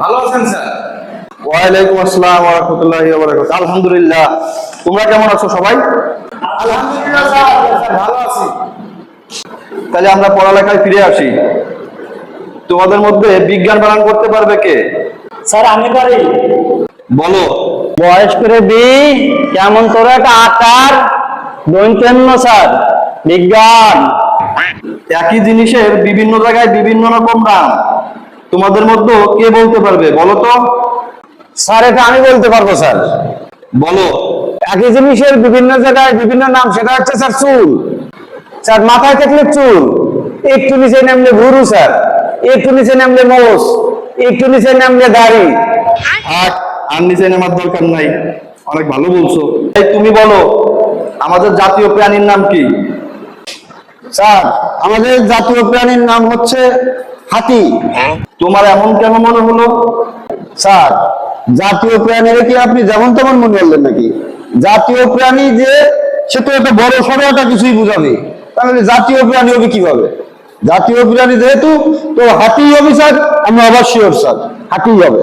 ভালো আছেন স্যার? ওয়ালাইকুম আসসালাম ওয়া রাহমাতুল্লাহি ওয়া বারাকাতুহু। আলহামদুলিল্লাহ, তোমরা কেমন আছো সবাই? আলহামদুলিল্লাহ স্যার, ভালো আছি। তাহলে আমরা পড়ালেখায় ফিরে আসি। তোমাদের মধ্যে বিজ্ঞান বানান করতে পারবে কে? স্যার আমি পারি। বলো। বয়স করে বি কেমন করে একটা আকার দৈন্তেন্য স্যার বিজ্ঞান। একই জিনিসের বিভিন্ন জায়গায় বিভিন্ন রকম নাম, তোমাদের মধ্যে কে বলতে পারবে বলো তো? স্যার এটা আমি বলতে পারবো স্যার। বলো। একই জিনিসের বিভিন্ন জায়গায় বিভিন্ন নাম, সেটা হচ্ছে স্যার চুল। স্যার মাথায় থাকলে চুল, একটু নিচে নামলে ভুরু স্যার, একটু নিচে নামলে মোষ, একটু নিচে নামলে দাড়ি। আর নিচে নামার দরকার নাই, অনেক ভালো বলছো। এই তুমি বলো, আমাদের জাতীয় প্রাণীর নাম কি? স্যার আমাদের জাতীয় প্রাণীর নাম হচ্ছে হাতি। তোমার এমন কেন মনে হলো? স্যার জাতীয় প্রাণী কি আপনি যেমন তেমন মনে করলেন নাকি? জাতীয় প্রাণী যে সে তো একটা বড় সড়ো একটা কিছুই বুঝাবে, তাহলে জাতীয় প্রাণী হবে কিভাবে? জাতীয় প্রাণী যেহেতু, তো হাতি হবে স্যার। আমরা অবশ্যই স্যার হাতি হবে।